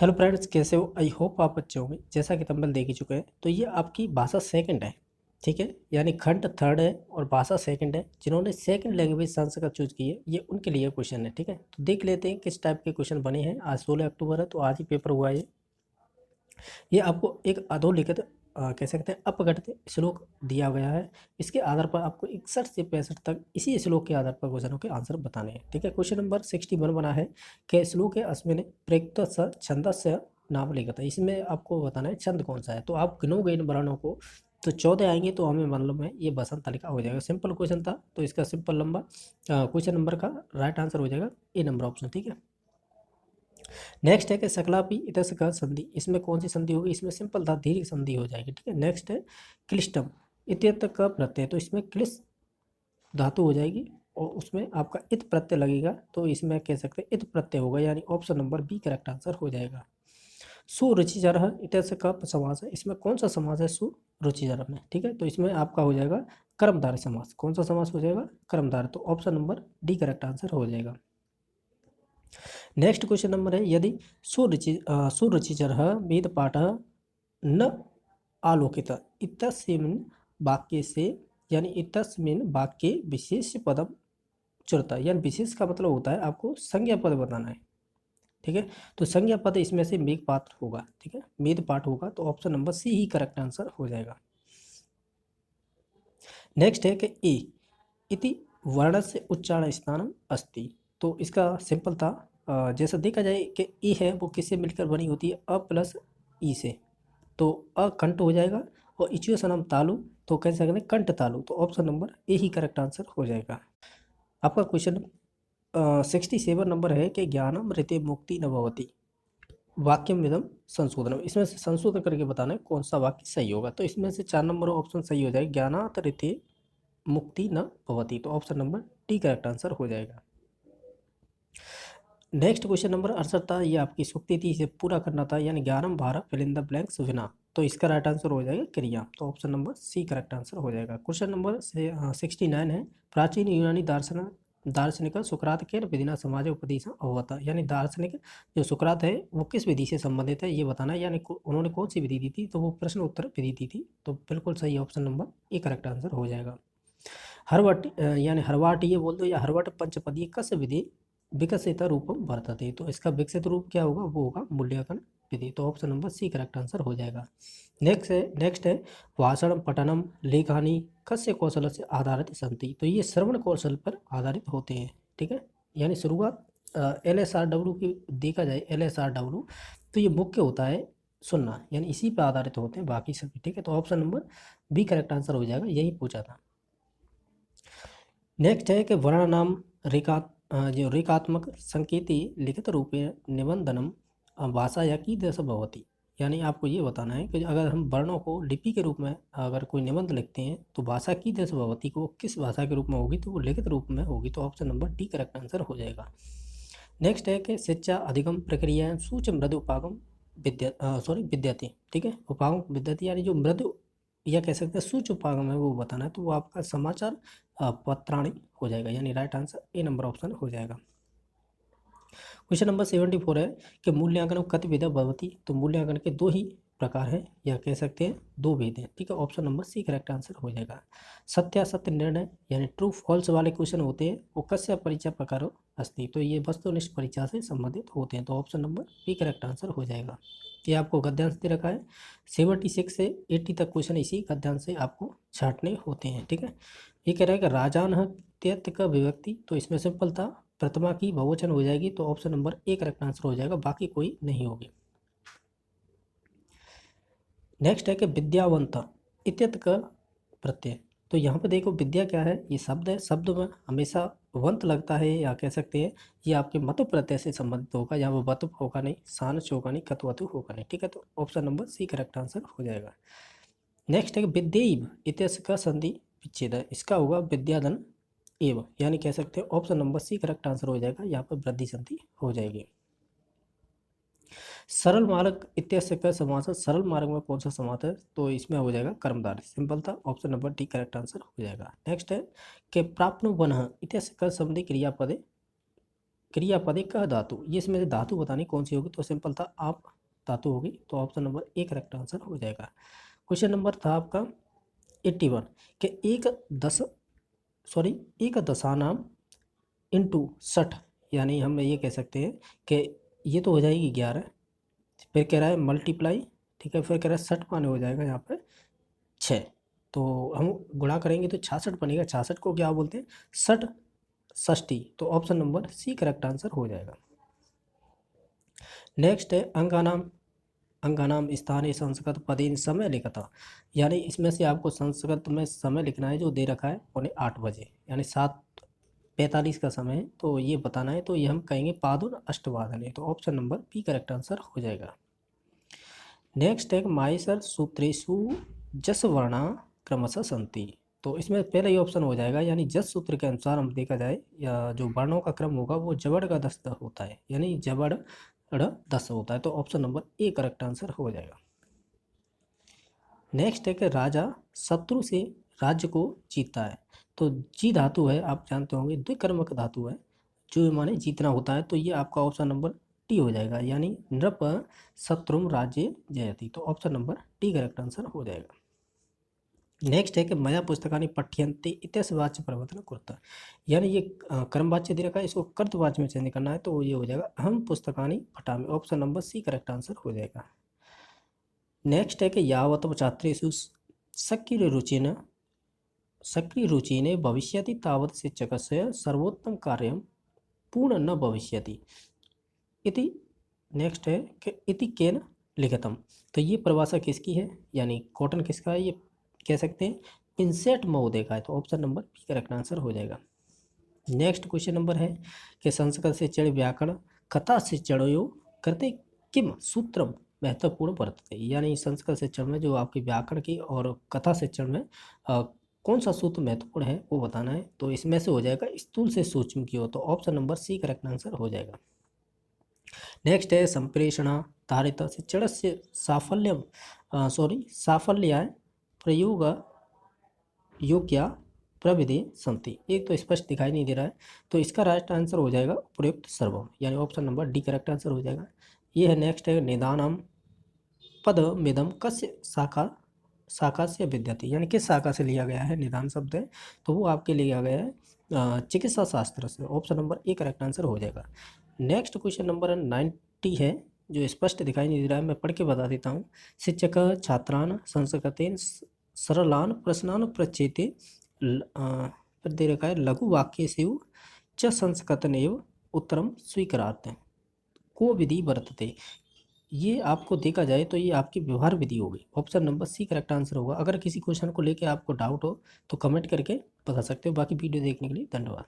Hello friends, कैसे हो? I hope आप अच्छे होंगे। जैसा कि थंबनेल देख ही चुके हैं, तो ये आपकी भाषा सेकंड है। ठीक है, यानी खंड थर्ड है और भाषा सेकंड है। जिन्होंने सेकंड लैंग्वेज संस्कृत चूज की है, ये उनके लिए क्वेश्चन है। ठीक है, तो देख लेते हैं किस टाइप के क्वेश्चन बने हैं। आज 16 अक्टूबर है, तो आज ही पेपर हुआ है। ये आपको एक अधोलिखित कह सकते हैं अपघटित श्लोक दिया गया है। इसके आधार पर आपको 61 से 65 तक इसी श्लोक के आधार पर क्वेश्चनों के आंसर बताने हैं। ठीक है, क्वेश्चन नंबर 61 बना है कि श्लोक अस्मिन् प्रयुक्त छंदस्य नाम लिखित। इसमें आपको बताना है छंद कौन सा है। तो आप गिनोगे इन वर्णों को तो 14 आएंगे, तो हमें मालूम है ये बसंत तालिका हो जाएगा। सिंपल क्वेश्चन था, तो इसका सिंपल नंबर क्वेश्चन नंबर का राइट आंसर हो जाएगा ए नंबर ऑप्शन। ठीक है, नेक्स्ट है कि सकलापी इतस का संधि। इसमें कौन सी संधि होगी? इसमें सिंपल था, दीर्घ संधि हो जाएगी। ठीक है, नेक्स्ट है क्लिष्टम इत्यत का प्रत्यय। तो इसमें क्लिश धातु हो जाएगी और उसमें आपका इत प्रत्यय लगेगा, तो इसमें कह सकते हैं इत प्रत्यय होगा, यानी option number B correct answer हो जाएगा। सुरुचिचर इतस का समास है। इसमें कौन सा समास है सुरुचिचर में? ठीक है, तो इसमें आपका हो जाएगा कर्मधारय समास। कौन सा समास हो जाएगा? कर्मधारय। तो option number D correct answer हो जाएगा। नेक्स्ट क्वेश्चन नंबर है यदि सुरुचिचर वेद पाठ न आलोकित इतस्मिन् वाक्य से, यानी इतस्मिन् वाक्य विशेष पदम चुरता। यानी विशेष का मतलब होता है आपको संज्ञा पद बताना है। ठीक है, तो संज्ञा पद इसमें से मेघ पाठ होगा। ठीक है, मेद पाठ होगा, तो ऑप्शन नंबर सी ही करेक्ट आंसर हो जाएगा। नेक्स्ट है कि ए इति वर्ण से उच्चारण स्थानम अस्ति। तो इसका सिंपल था, जैसा देखा जाए कि ए है वो किससे मिलकर बनी होती है? अ प्लस ई से, तो अकंठ हो जाएगा। और इच्युसनम तालु, तो कह सकते हैं कंठ तालु। तो option number A he correct answer हो जाएगा। आपका क्वेश्चन 67 नंबर है कि ज्ञानम ऋते मुक्ति न भवति वाक्यम विदम संशोधनम। इसमें से संशोधन करके बताना है कौन सा वाक्य सही होगा। तो इसमें से 4 नंबर ऑप्शन सही हो जाएगा, ज्ञानात ऋते मुक्ति न भवति। तो option number D correct answer हो जाएगा। नेक्स्ट क्वेश्चन नंबर 68 था, ये आपकी सूक्ति थी, इसे पूरा करना था, यानी ज्ञानम भारा फिल इन द ब्लैंक्स विना। तो इसका राइट आंसर हो जाएगा क्रिया। तो option number C correct answer हो जाएगा। क्वेश्चन नंबर 69 है, प्राचीन यूनानी दार्शनिक सुकरात के विधिना समाज उपदेश अवगत। यानी दार्शनिक जो सुकरात है वो किस विधि से संबंधित है ये बताना है, यानी उन्होंने कौन सी विधि दी थी? तो वो प्रश्न उत्तर विधि दी थी। तो बिल्कुल सही option number A correct answer हो जाएगा। हरवट यानी हरवाट ये बोल दो, या हरवट पंचपदी कस विधि विकसित रूपम वर्तते। तो इसका विकसित रूप क्या होगा? वो होगा मूल्यांकन विधि। तो option number C correct answer हो जाएगा। नेक्स्ट है भाषण भाषणम लेखनी कस्य कौशल से आधारित संति। तो ये श्रवण कौशल पर आधारित होते हैं। ठीक है, यानी शुरुआत LSRW की देखा जाए, LSRW तो ये मुख्य होता है सुनना, यानी इसी पर आधारित होते हैं बाकी सभी। ठीक है, तो option number B correct answer हो जाएगा, यही पूछा था। नेक्स्ट है कि वर्ण नाम जो रेखात्मक संकेती लिखित रूपे निबंधनम भाषा या की दश भवती। यानी आपको ये बताना है कि अगर हम वर्णों को लिपि के रूप में अगर कोई निबंध लिखते हैं तो भाषा की दश भवती को किस भाषा के रूप में होगी? तो वो लिखित रूप में होगी। तो option number D correct answer हो जाएगा। नेक्स्ट है कि शिक्षा अधिगम प्रक्रिया सूच मृदु उपागम विद्यार्थी। ठीक है, उपागम विद्यार्थी, यानी जो मृदु या कह सकते हैं सूच उपागम है वो बताना है। तो वो आपका समाचार पत्राणी हो जाएगा, यानी right answer A number option हो जाएगा। क्वेश्चन नंबर 74 है कि मूल्यांकन कति विधा भवती। तो मूल्यांकन के दो ही प्रकार हैं, या कह सकते हैं दो भेद हैं। ठीक है, option number C correct answer हो जाएगा। सत्यासत्य निर्णय यानी ट्रू फॉल्स वाले क्वेश्चन होते हैं वो कस्य परीक्षा प्रकार अस्ति। तो ये वस्तुनिष्ठ परीक्षा से संबंधित होते हैं। तो option number B correct answer हो जाएगा। ये आपको गद्यांश दे रखा है, 76 से 80 तक क्वेश्चन इसी गद्यांश से आपको छांटने होते हैं। ठीक है, ये कह रहा है कि राजान त्यक्त का विभक्ति। तो इसमें सिंपल था, प्रथमा की बहुवचन हो जाएगी। तो option number A correct answer हो जाएगा, बाकी कोई नहीं होगी। नेक्स्ट है कि विद्यावंत इत्यत का प्रत्यय। तो यहाँ पे देखो विद्या क्या है? ये शब्द है, शब्द में हमेशा वंत लगता है, या कह सकते हैं ये आपके मतु प्रत्यय से संबंधित होगा। यहाँ पर वतु होगा नहीं, सानच होगा नहीं, कतवतु होगा नहीं। ठीक है, तो option number C correct answer हो जाएगा। नेक्स्ट है कि विद्यैव इत्यस्य का संधि विच्छेद है। इसका होगा विद्याधन एव, यानी कह सकते हैं option number C correct answer हो जाएगा। यहाँ पर वृद्धि संधि हो जाएगी। सरल मार्ग इत्यस्य का समास है। सरल मार्ग में कौन सा समास है? तो इसमें हो जाएगा कर्मधारय। सिंपल था, option number D correct answer हो जाएगा। नेक्स्ट है कि प्राप्त वन इत्यस्य का संबंधी क्रियापद क्रियापद कह धातु, ये इसमें से धातु बतानी कौन सी होगी, तो सिंपल था आप धातु होगी, तो option number A correct answer हो जाएगा। क्वेश्चन नंबर था आपका 81 कि एक दशानाम इंटू 60, यानी हम ये कह सकते हैं कि ये तो हो जाएगी 11, फिर कह रहा है मल्टीप्लाई, ठीक है, फिर कह रहा है 60 माने हो जाएगा यहाँ पे 6, तो हम गुणा करेंगे तो 66 बनेगा। 66 को क्या बोलते हैं, 60 षष्ठी, तो option number C correct answer हो जाएगा। नेक्स्ट है अंगानाम स्थानीय संस्कृत पदेन समय लिखता, यानी इसमें से आपको संस्कृत में समय लिखना है जो दे रखा है 7:45, यानी 7:45 का समय है, तो ये बताना है, तो ये हम कहेंगे पादुन अष्टवादने, तो option number B correct answer हो जाएगा। नेक्स्ट है माहेश्वर सूत्रेषु जस वर्णा क्रमशः संति, तो इसमें पहला ही ऑप्शन हो जाएगा, यानी जस सूत्र के अनुसार हम देखा जाए या जो वर्णों का क्रम होगा वो जबड़ का 10 होता है, यानी जबड़ 10 होता है, तो option number A correct answer हो जाएगा। नेक्स्ट है कि राजा शत्रु से राज्य को जीतता है, तो जी धातु है, आप जानते होंगे द्विकर्मक धातु है, जो माने जीतना होता है, तो ये आपका ऑप्शन नंबर टी हो जाएगा, यानी नृप शत्रुम राज्य जयति, तो option number T correct answer हो जाएगा। नेक्स्ट है कि मया पुस्तकानि पठ्यन्ते इत्यस्य वाच्य परिवर्तन कुर्ता, यानी ये कर्मवाच्य दे रखा है, इसको कर्तवाच्य में चेंज करना है, तो ये हो जाएगा हम पुस्तकानि पठामि, option number C correct answer हो जाएगा। नेक्स्ट है कि यावत् छात्रेषु सक्रियरुचिने भविष्यति तावत् शिक्षकस्य सर्वोत्तम कार्यं पूर्ण न भविष्यति इति। नेक्स्ट है कि इति केन लिखितम, तो ये परिभाषा किसकी है, यानी कॉटन किसका है, ये कह सकते हैं पिंसेट महोदय का है, तो option number B correct answer हो जाएगा। नेक्स्ट क्वेश्चन नंबर है कि संस्कृत से चढ़ व्याकरण कथा से चढ़ो करते किम सूत्रम महत्वपूर्ण वर्तते, यानी संस्कृत से चढ़ में जो आपके व्याकरण की और कथा से चढ़ में कौन सा सूत्र महत्वपूर्ण है वो बताना है, तो इसमें से हो जाएगा स्थूल से सूक्ष्म की हो, तो option number C correct answer हो जाएगा। नेक्स्ट है संप्रेषण धारित शिक्षण से साफल्य प्रयोग योग्य प्रविधि संति, एक तो स्पष्ट दिखाई नहीं दे रहा है, तो इसका राइट आंसर हो जाएगा उपयुक्त सर्वम, यानी option number D correct answer हो जाएगा। ये है नेक्स्ट है निदानम पद मिदम कस्य शाखा से विद्यते, यानी किस शाखा से लिया गया है निदान शब्द है, तो वो आपके लिया गया है चिकित्सा शास्त्र से, option number A correct answer हो जाएगा। नेक्स्ट क्वेश्चन नंबर 90 है, जो स्पष्ट दिखाई नहीं दे रहा है, मैं पढ़ के बता देता हूँ। शिक्षक छात्रान संस्कृतेन सरलान प्रश्नान पृच्छेते, फिर दे रखा है लघु वाक्य से च संस्कृतनेव उत्तरम स्वीकारार्थ को विधि वर्तते, ये आपको देखा जाए तो ये आपकी व्यवहार विधि होगी, option number C correct answer होगा। अगर किसी क्वेश्चन को लेकर आपको डाउट हो तो कमेंट करके बता सकते हो। बाकी वीडियो देखने के लिए धन्यवाद।